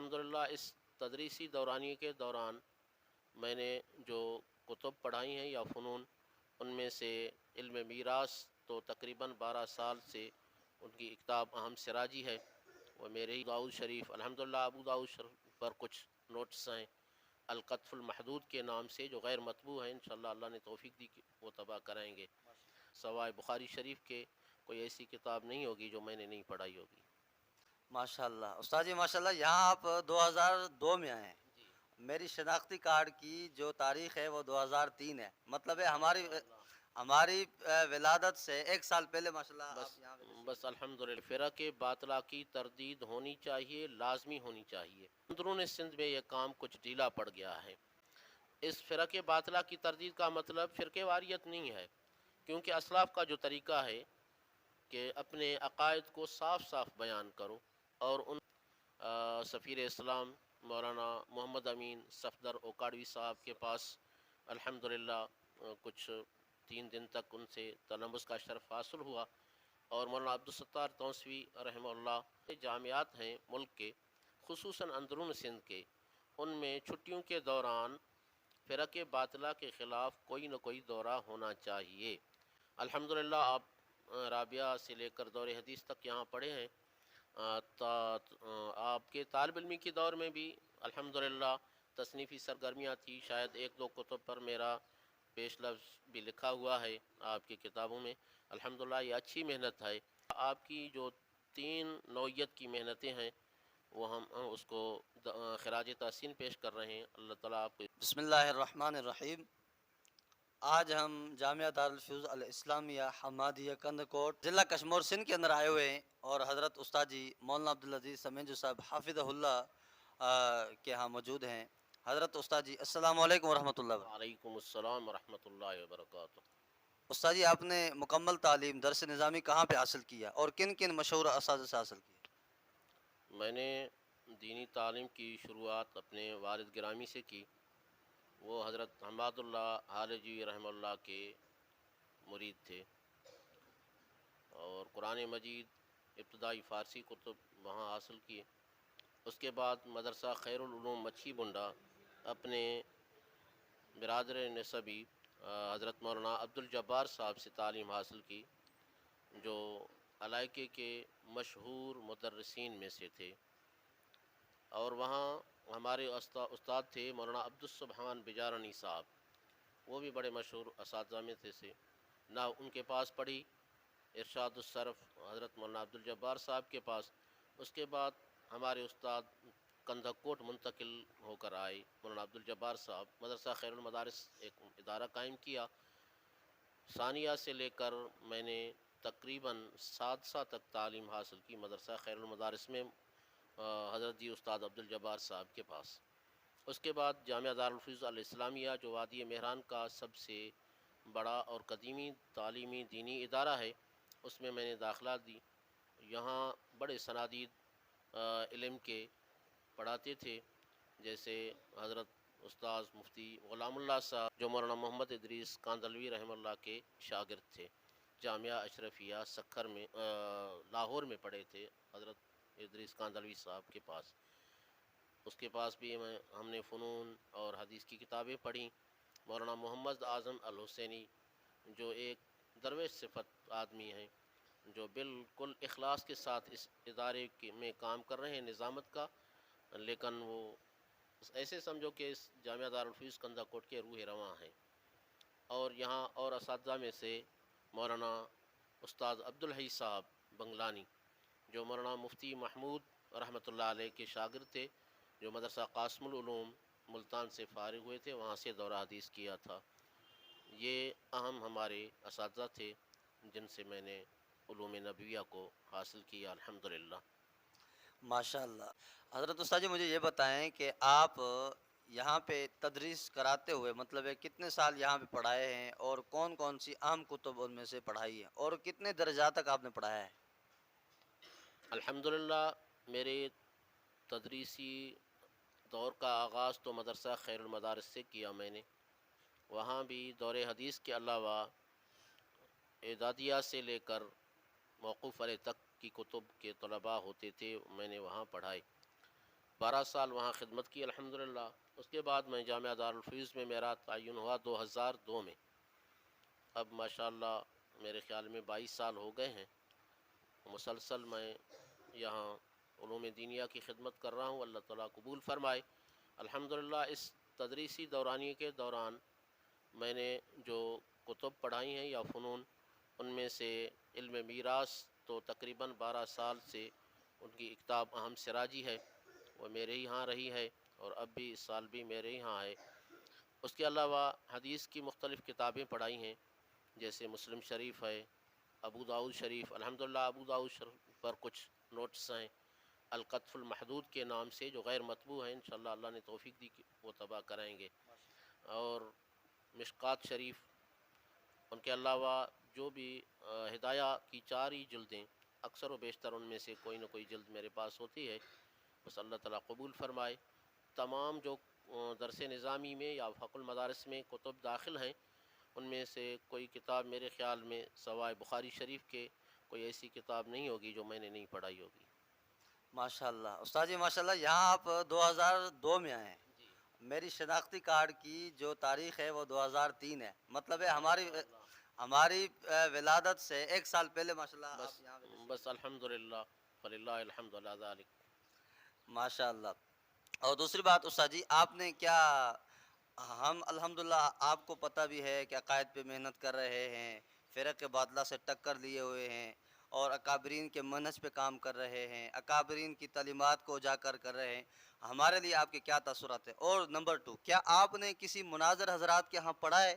الحمدللہ اس تدریسی دورانی کے دوران میں نے جو کتب پڑھائی ہیں یا فنون، ان میں سے علم میراث تو تقریباً 12 سال سے ان کی کتاب اہم سراجی ہے، وہ میرے ہی داؤد شریف الحمدللہ ابو داؤد شریف پر کچھ نوٹس ہیں القطف المحدود کے نام سے جو غیر مطبوع ہیں، انشاءاللہ اللہ نے توفیق دی کہ وہ طبع کرائیں گے۔ سوائے بخاری شریف کے کوئی ایسی کتاب نہیں ہوگی جو میں نے نہیں پڑھائی ہوگی۔ ماشاء اللہ استاد جی، ماشاء اللہ یہاں آپ 2002 میں آئے ہیں۔ جی میری شناختی کارڈ کی جو تاریخ ہے وہ 2003 ہے، مطلب ہے ماشاء اللہ، ہماری ولادت سے ایک سال پہلے ماشاء اللہ بس آپ یہاں پہ تشریف بس لائے۔ الحمدللہ فرق باطلہ کی تردید ہونی چاہیے، لازمی ہونی چاہیے۔ اندرون سندھ میں یہ کام کچھ ڈھیلا پڑ گیا ہے۔ اس فرق باطلہ کی تردید کا مطلب فرقے واریت نہیں ہے، کیونکہ اسلاف کا جو طریقہ ہے کہ اپنے عقائد کو صاف صاف بیان کرو، اور ان سفیر اسلام مولانا محمد امین صفدر اوکاڑوی صاحب کے پاس الحمدللہ کچھ 3 دن تک ان سے تلمس کا شرف حاصل ہوا، اور مولانا عبدالستار توسوی رحمہ اللہ جامعات ہیں ملک کے، خصوصاً اندرون سندھ کے، ان میں چھٹیوں کے دوران فرق باطلہ کے خلاف کوئی نہ کوئی دورہ ہونا چاہیے۔ الحمدللہ آپ رابعہ سے لے کر دور حدیث تک یہاں پڑھے ہیں۔ آپ کے طالب علمی کے دور میں بھی الحمدللہ تصنیفی سرگرمیاں تھی، شاید 1-2 کتب پر میرا پیش لفظ بھی لکھا ہوا ہے آپ کی کتابوں میں۔ الحمدللہ یہ اچھی محنت ہے۔ آپ کی جو 3 نوعیت کی محنتیں ہیں وہ ہم اس کو خراج تحسین پیش کر رہے ہیں۔ اللہ تعالیٰ آپ کو بسم اللہ الرحمن الرحیم۔ آج ہم جامعہ دارالفیوز الاسلامیہ حمادیہ کندکوٹ ضلع کشمور سندھ کے اندر آئے ہوئے ہیں، اور حضرت استاد جی مولانا عبدالعزیز سمنجو صاحب حافظہ اللہ کے ہاں موجود ہیں۔ حضرت استاد جی السلام علیکم ورحمۃ اللہ وبرکاتہ۔ وعلیکم السلام ورحمۃ اللہ وبرکاتہ۔ استاد جی، آپ نے مکمل تعلیم درس نظامی کہاں پہ حاصل کیا اور کن کن مشہور اساتذہ سے حاصل کی؟ میں نے دینی تعلیم کی شروعات اپنے والد گرامی سے کی، وہ حضرت حماد اللہ حالجی رحمہ اللہ کے مرید تھے، اور قرآن مجید ابتدائی فارسی کتب وہاں حاصل کیے۔ اس کے بعد مدرسہ خیر العلوم مچھی بنڈا اپنے برادر نسبی حضرت مولانا عبدالجبار صاحب سے تعلیم حاصل کی، جو علاقے کے مشہور مدرسین میں سے تھے، اور وہاں ہمارے استاد تھے مولانا عبدالسبحان بجارنی صاحب، وہ بھی بڑے مشہور اساتذہ میں سے نہ ان کے پاس پڑھی ارشاد الصرف حضرت مولانا عبدالجبار صاحب کے پاس۔ اس کے بعد ہمارے استاد کندھکوٹ منتقل ہو کر آئے مولانا عبدالجبار صاحب، مدرسہ خیر المدارس ایک ادارہ قائم کیا۔ ثانیہ سے لے کر میں نے تقریباً سادسہ تک تعلیم حاصل کی مدرسہ خیر المدارس میں حضرت جی استاد عبدالجبار صاحب کے پاس۔ اس کے بعد جامعہ دارالفیوز الاسلامیہ جو وادی مہران کا سب سے بڑا اور قدیمی تعلیمی دینی ادارہ ہے، اس میں نے داخلہ دی۔ یہاں بڑے سنادید علم کے پڑھاتے تھے، جیسے حضرت استاذ مفتی غلام اللہ صاحب جو مولانا محمد ادریس کاندلوی رحمہ اللہ کے شاگرد تھے، جامعہ اشرفیہ سکھر میں لاہور میں پڑھے تھے حضرت ادریس کاندلوی صاحب کے پاس۔ اس کے پاس بھی ہم نے فنون اور حدیث کی کتابیں پڑھیں۔ مولانا محمد اعظم الحسینی جو ایک درویش صفت آدمی ہیں، جو بالکل اخلاص کے ساتھ اس ادارے میں کام کر رہے ہیں نظامت کا، لیکن وہ ایسے سمجھو کہ اس جامعہ دارالفیوز کندھکوٹ کے روح رواں ہیں۔ اور یہاں اور اساتذہ میں سے مولانا استاد عبدالحی صاحب بنگلانی جو مولانا مفتی محمود رحمۃ اللہ علیہ کے شاگرد تھے، جو مدرسہ قاسم العلوم ملتان سے فارغ ہوئے تھے، وہاں سے دورہ حدیث کیا تھا۔ یہ اہم ہمارے اساتذہ تھے جن سے میں نے علوم نبویہ کو حاصل کیا الحمدللہ۔ ماشاء اللہ۔ حضرت استاد جی مجھے یہ بتائیں کہ آپ یہاں پہ تدریس کراتے ہوئے مطلب ہے کتنے سال یہاں پہ پڑھائے ہیں، اور کون کون سی اہم کتب ان میں سے پڑھائی ہیں، اور کتنے درجات تک آپ نے پڑھایا ہے؟ الحمدللہ میرے تدریسی دور کا آغاز تو مدرسہ خیر المدارس سے کیا میں نے۔ وہاں بھی دور حدیث کے علاوہ اعدادیہ سے لے کر موقوف علیہ تک کی کتب کے طلباء ہوتے تھے، میں نے وہاں پڑھائے۔ 12 سال وہاں خدمت کی الحمدللہ۔ اس کے بعد میں جامعہ دارالفیوز میں میرا تعین ہوا 2002 میں۔ اب ماشاءاللہ میرے خیال میں 22 سال ہو گئے ہیں، مسلسل میں یہاں علوم دینیہ کی خدمت کر رہا ہوں، اللہ تعالیٰ قبول فرمائے۔ الحمدللہ اس تدریسی دورانیے کے دوران میں نے جو کتب پڑھائی ہیں یا فنون، ان میں سے علم میراث تو تقریباً 12 سال سے ان کی ایک کتاب اہم سراجی ہے، وہ میرے ہی ہاں رہی ہے اور اب بھی اس سال بھی میرے ہی ہاں ہے۔ اس کے علاوہ حدیث کی مختلف کتابیں پڑھائی ہیں، جیسے مسلم شریف ہے، ابو داؤد شریف، الحمدللہ ابو داؤد شریف پر کچھ نوٹس ہیں القطف المحدود کے نام سے، جو غیر مطبوع ہیں، انشاءاللہ اللہ نے توفیق دی کہ وہ طبع کرائیں گے۔ اور مشکات شریف، ان کے علاوہ جو بھی ہدایہ کی 4 ہی جلدیں، اکثر و بیشتر ان میں سے کوئی نہ کوئی جلد میرے پاس ہوتی ہے، بس اللہ تعالیٰ قبول فرمائے۔ تمام جو درس نظامی میں یا فقہ المدارس میں کتب داخل ہیں، ان میں سے کوئی کتاب میرے خیال میں سوائے بخاری شریف کے کوئی ایسی کتاب نہیں ہوگی جو میں نے نہیں پڑھائی ہوگی۔ ماشاءاللہ استاد جی، ماشاءاللہ یہاں آپ 2002 میں آئے ہیں، جی میری شناختی کارڈ کی جو تاریخ ہے وہ 2003 ہے، مطلب ہے ہماری ماشاءاللہ، ہماری ولادت سے 1 سال پہلے ماشاءاللہ بس آپ یہاں پہ تشریف بس لائے۔ الحمدللہ فللہ الحمد علی ذالک۔ ماشاءاللہ۔ اور دوسری بات استاد جی، آپ نے کیا، ہم الحمدللہ آپ کو پتہ بھی ہے کہ عقائد پہ محنت کر رہے ہیں، فرق کے باطلہ سے ٹکر لیے ہوئے ہیں اور اکابرین کے منہج پہ کام کر رہے ہیں، اکابرین کی تعلیمات کو اجاگر کر رہے ہیں، ہمارے لیے آپ کے کیا تاثرات ہیں؟ اور نمبر 2، کیا آپ نے کسی مناظر حضرات کے ہاں پڑھا ہے؟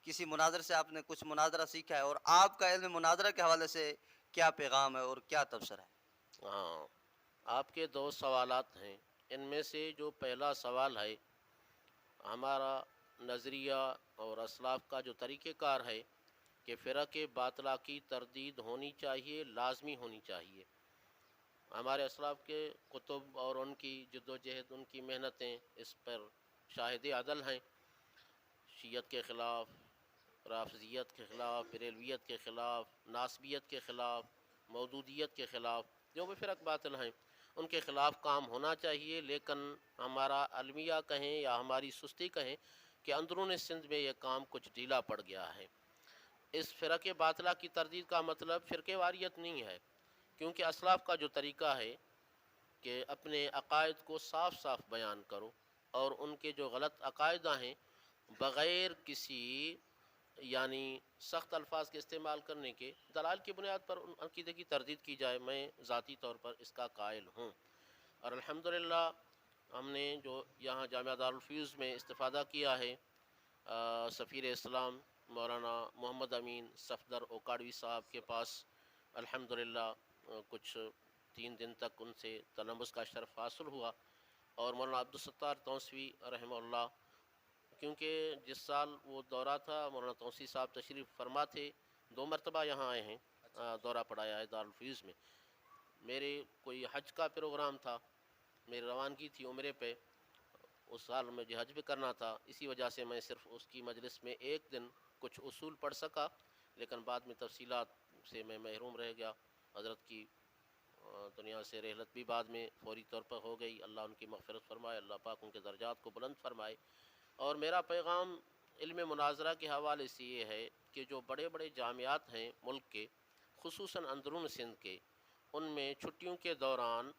کسی مناظر سے آپ نے کچھ مناظرہ سیکھا ہے؟ اور آپ کا علم مناظرہ کے حوالے سے کیا پیغام ہے اور کیا تبصرہ ہے؟ ہاں، آپ کے 2 سوالات ہیں، ان میں سے جو پہلا سوال ہے، ہمارا نظریہ اور اسلاف کا جو طریقہ کار ہے کہ فرق باطلہ کی تردید ہونی چاہیے، لازمی ہونی چاہیے۔ ہمارے اسلاف کے کتب اور ان کی جد و جہد، ان کی محنتیں اس پر شاہد عدل ہیں۔ شیعت کے خلاف، رافضیت کے خلاف، بریلویت کے خلاف، ناسبیت کے خلاف، مودودیت کے خلاف، جو بھی فرق باطل ہیں ان کے خلاف کام ہونا چاہیے، لیکن ہمارا المیہ کہیں یا ہماری سستی کہیں کہ اندرون سندھ میں یہ کام کچھ ڈھیلا پڑ گیا ہے۔ اس فرق باطلہ کی تردید کا مطلب فرقے واریت نہیں ہے، کیونکہ اسلاف کا جو طریقہ ہے کہ اپنے عقائد کو صاف صاف بیان کرو، اور ان کے جو غلط عقائدہ ہیں بغیر کسی یعنی سخت الفاظ کے استعمال کرنے کے، دلائل کی بنیاد پر ان عقیدے کی تردید کی جائے، میں ذاتی طور پر اس کا قائل ہوں۔ اور الحمدللہ ہم نے جو یہاں جامعہ دارالفیوز میں استفادہ کیا ہے، سفیر اسلام مولانا محمد امین صفدر اوکاڑوی صاحب کے پاس الحمدللہ کچھ 3 دن تک ان سے تلمس کا شرف حاصل ہوا، اور مولانا عبدالستار تونسوی رحمہ اللہ، کیونکہ جس سال وہ دورہ تھا مولانا تونسی صاحب تشریف فرما تھے، 2 مرتبہ یہاں آئے ہیں، دورہ پڑھایا ہے دارالفیوز میں۔ میرے کوئی حج کا پروگرام تھا، میری روانگی تھی عمرے پہ، اس سال مجھے حج بھی کرنا تھا، اسی وجہ سے میں صرف اس کی مجلس میں 1 دن کچھ اصول پڑھ سکا، لیکن بعد میں تفصیلات سے میں محروم رہ گیا۔ حضرت کی دنیا سے رحلت بھی بعد میں فوری طور پر ہو گئی، اللہ ان کی مغفرت فرمائے، اللہ پاک ان کے درجات کو بلند فرمائے۔ اور میرا پیغام علم مناظرہ کے حوالے سے یہ ہے کہ جو بڑے بڑے جامعات ہیں ملک کے، خصوصاً اندرون سندھ کے، ان میں چھٹیوں کے دوران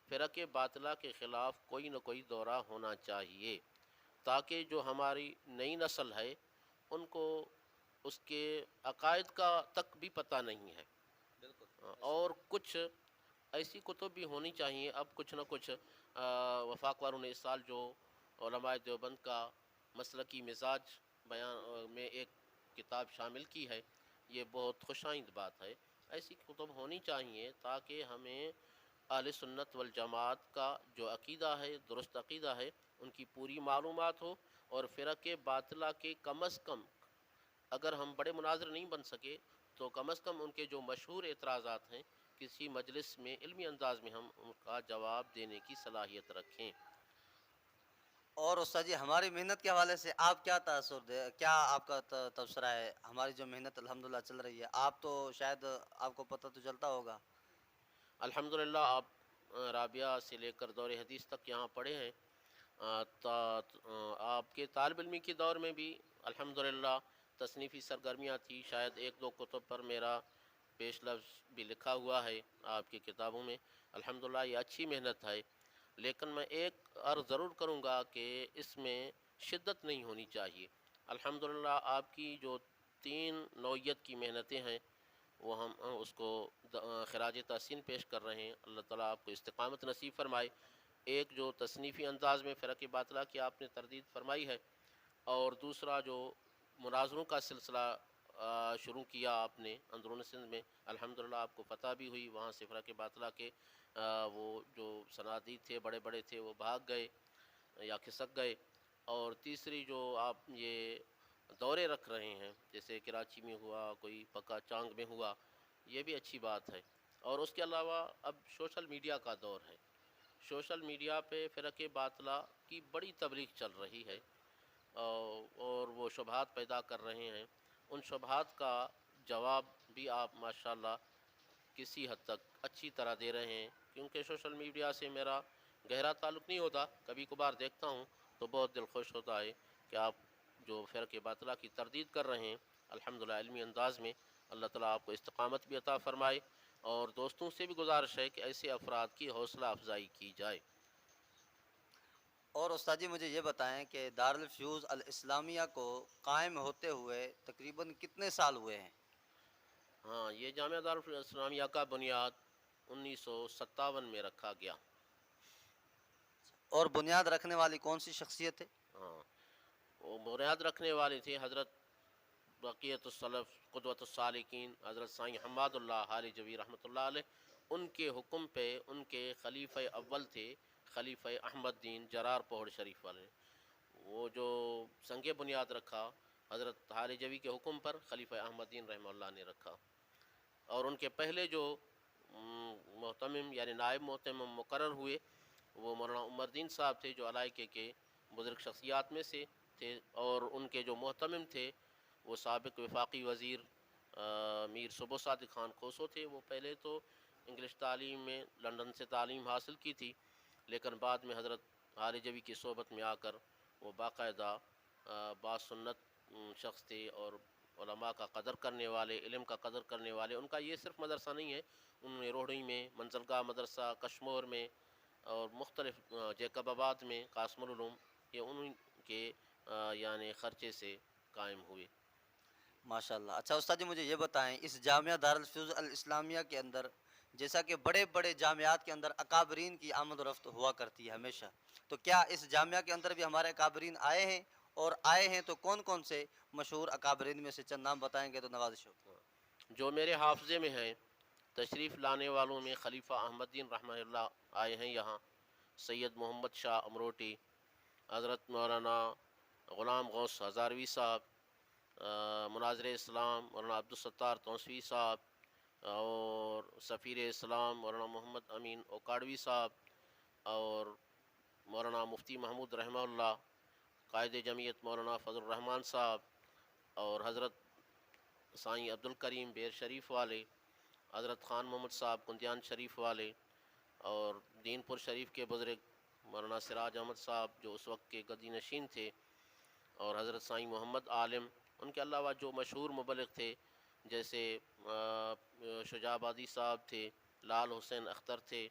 فرق باطلہ کے خلاف کوئی نہ کوئی دورہ ہونا چاہیے، تاکہ جو ہماری نئی نسل ہے ان کو اس کے عقائد کا تک بھی پتہ نہیں ہے۔ اور کچھ ایسی کتب بھی ہونی چاہیے، اب کچھ نہ کچھ وفاق واروں نے اس سال جو علماء دیوبند کا مسلکی مزاج بیان میں ایک کتاب شامل کی ہے، یہ بہت خوش آئند بات ہے۔ ایسی کتب ہونی چاہیے تاکہ ہمیں اہل سنت والجماعت کا جو عقیدہ ہے، درست عقیدہ ہے، ان کی پوری معلومات ہو، اور فرق باطلہ کے کم از کم، اگر ہم بڑے مناظر نہیں بن سکے تو کم از کم ان کے جو مشہور اعتراضات ہیں کسی مجلس میں علمی انداز میں ہم ان کا جواب دینے کی صلاحیت رکھیں۔ اور استاد جی، ہماری محنت کے حوالے سے آپ کیا تاثر کیا آپ کا تبصرہ ہے؟ ہماری جو محنت الحمدللہ چل رہی ہے، آپ تو شاید آپ کو پتہ تو چلتا ہوگا۔ الحمدللہ آپ رابعہ سے لے کر دور حدیث تک یہاں پڑھے ہیں۔ آپ کے طالب علمی کے دور میں بھی الحمدللہ تصنیفی سرگرمیاں تھی، شاید ایک دو کتب پر میرا پیش لفظ بھی لکھا ہوا ہے آپ کی کتابوں میں۔ الحمدللہ یہ اچھی محنت ہے، لیکن میں ایک عرض ضرور کروں گا کہ اس میں شدت نہیں ہونی چاہیے۔ الحمدللہ آپ کی جو 3 نوعیت کی محنتیں ہیں وہ ہم اس کو خراج تحسین پیش کر رہے ہیں۔ اللہ تعالیٰ آپ کو استقامت نصیب فرمائے۔ ایک جو تصنیفی انداز میں فرق باطلہ کی آپ نے تردید فرمائی ہے، اور دوسرا جو مناظروں کا سلسلہ شروع کیا آپ نے اندرون سندھ میں، الحمدللہ آپ کو فتح بھی ہوئی، وہاں سے فرق باطلہ کے وہ جو صنادید تھے بڑے بڑے تھے وہ بھاگ گئے یا کھسک گئے۔ اور تیسری جو آپ یہ دورے رکھ رہے ہیں، جیسے کراچی میں ہوا، کوئی پکا چانگ میں ہوا، یہ بھی اچھی بات ہے۔ اور اس کے علاوہ اب سوشل میڈیا کا دور ہے، سوشل میڈیا پہ فرق باطلہ کی بڑی تبلیغ چل رہی ہے، اور وہ شبہات پیدا کر رہے ہیں۔ ان شبہات کا جواب بھی آپ ماشاءاللہ کسی حد تک اچھی طرح دے رہے ہیں، کیونکہ سوشل میڈیا سے میرا گہرا تعلق نہیں ہوتا، کبھی کبھار دیکھتا ہوں تو بہت دل خوش ہوتا ہے کہ آپ جو فرق باطلہ کی تردید کر رہے ہیں الحمدللہ علمی انداز میں، اللہ تعالیٰ آپ کو استقامت بھی عطا فرمائے۔ اور دوستوں سے بھی گزارش ہے کہ ایسے افراد کی حوصلہ افزائی کی جائے۔ اور استاد جی مجھے یہ بتائیں کہ دارالفیوز الاسلامیہ کو قائم ہوتے ہوئے تقریباً کتنے سال ہوئے ہیں؟ ہاں، یہ جامعہ دارالاسلامیہ کا بنیاد 1957 میں رکھا گیا۔ اور بنیاد رکھنے والی کون سی شخصیت ہے؟ ہاں، وہ بنیاد رکھنے والے تھے حضرت بقیت السلف قدوۃ السالکین حضرت سائیں حماد اللہ حالی جوی رحمۃ اللہ علیہ۔ ان کے حکم پہ ان کے خلیفہ اول تھے خلیفہ احمد دین جرار پہوڑ شریف والے، وہ جو سنگ بنیاد رکھا حضرت حالی جوی کے حکم پر خلیفہ احمد دین رحمہ اللہ نے رکھا۔ اور ان کے پہلے جو محتمم یعنی نائب محتمم مقرر ہوئے وہ مولانا عمر الدین صاحب تھے، جو علائقے کے بزرگ شخصیات میں سے تھے، اور ان کے جو محتمم تھے وہ سابق وفاقی وزیر میر صبح صادق خان کھوسو تھے۔ وہ پہلے تو انگلش تعلیم میں لندن سے تعلیم حاصل کی تھی، لیکن بعد میں حضرت حالی جوی کی صحبت میں آ کر وہ باقاعدہ باسنت شخص تھے، اور علماء کا قدر کرنے والے، علم کا قدر کرنے والے۔ ان کا یہ صرف مدرسہ نہیں ہے، انہوں نے روہڑی میں منزلگاہ مدرسہ، کشمور میں اور مختلف جیکب آباد میں قاسم العلوم، یہ ان کے یعنی خرچے سے قائم ہوئے۔ ماشاءاللہ۔ اچھا استاد جی مجھے یہ بتائیں، اس جامعہ دارالفیوز الاسلامیہ کے اندر جیسا کہ بڑے بڑے جامعات کے اندر اکابرین کی آمد و رفت ہوا کرتی ہے ہمیشہ، تو کیا اس جامعہ کے اندر بھی ہمارے اکابرین آئے ہیں؟ اور آئے ہیں تو کون کون سے مشہور اکابرین میں سے چند نام بتائیں گے تو نوازش ہوگی۔ جو میرے حافظے میں ہیں، تشریف لانے والوں میں خلیفہ احمد دین رحمہ اللہ آئے ہیں یہاں، سید محمد شاہ امروٹی، حضرت مولانا غلام غوث ہزاروی صاحب، مناظر اسلام مولانا عبدالستار توسوی صاحب، اور سفیر اسلام مولانا محمد امین اوکاڑوی صاحب، اور مولانا مفتی محمود رحمہ اللہ، قائد جمعیت مولانا فضل الرحمان صاحب، اور حضرت سائیں عبدالکریم بیر شریف والے، حضرت خان محمد صاحب کندیان شریف والے، اور دین پور شریف کے بزرگ مولانا سراج احمد صاحب جو اس وقت کے گدی نشین تھے، اور حضرت سائیں محمد عالم۔ ان کے علاوہ جو مشہور مبلغ تھے جیسے شجاع آبادی صاحب تھے، لال حسین اختر تھے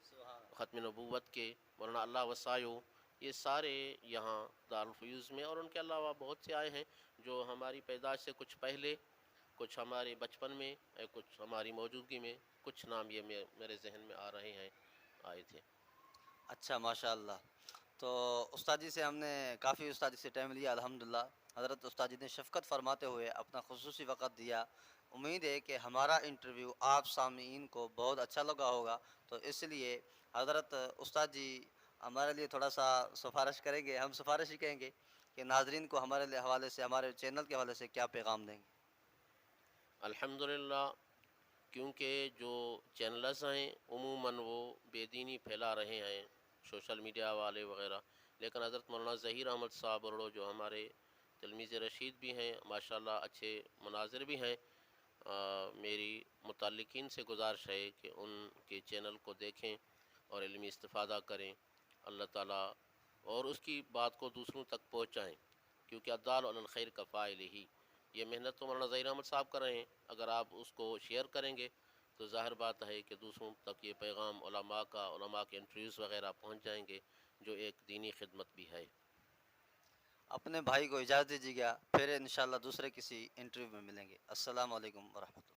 ختم نبوت کے، مولانا اللہ وسائیو، یہ سارے یہاں دارالفیوز میں، اور ان کے علاوہ بہت سے آئے ہیں جو ہماری پیدائش سے کچھ پہلے، کچھ ہمارے بچپن میں، کچھ ہماری موجودگی میں، کچھ نام یہ میرے ذہن میں آ رہے ہیں، آئے تھے۔ اچھا ماشاءاللہ۔ تو استاد جی سے ہم نے کافی استاد جی سے ٹائم لیا الحمدللہ۔ حضرت استاد جی نے شفقت فرماتے ہوئے اپنا خصوصی وقت دیا۔ امید ہے کہ ہمارا انٹرویو آپ سامعین کو بہت اچھا لگا ہوگا، تو اس لیے حضرت استاد جی ہمارے لیے تھوڑا سا سفارش کریں گے، ہم سفارش ہی کہیں گے کہ ناظرین کو ہمارے حوالے سے، ہمارے چینل کے حوالے سے کیا پیغام دیں گے؟ الحمدللہ، کیونکہ جو چینلز ہیں عموماً وہ بے دینی پھیلا رہے ہیں، سوشل میڈیا والے وغیرہ، لیکن حضرت مولانا ظہیر احمد صاحب برڑو جو ہمارے تلمیذ رشید بھی ہیں، ماشاءاللہ اچھے مناظر بھی ہیں، میری متعلقین سے گزارش ہے کہ ان کے چینل کو دیکھیں اور علمی استفادہ کریں، اللہ تعالیٰ اور اس کی بات کو دوسروں تک پہنچائیں، کیونکہ الدال علی الخیر کا فاعل ہی، یہ محنت تو مولانا ظہیر احمد صاحب کر رہے ہیں، اگر آپ اس کو شیئر کریں گے تو ظاہر بات ہے کہ دوسروں تک یہ پیغام علماء کے انٹرویوز وغیرہ پہنچ جائیں گے، جو ایک دینی خدمت بھی ہے۔ اپنے بھائی کو اجازت دیجیے گا، پھر انشاءاللہ دوسرے کسی انٹرویو میں ملیں گے۔ السلام علیکم ورحمۃ اللہ۔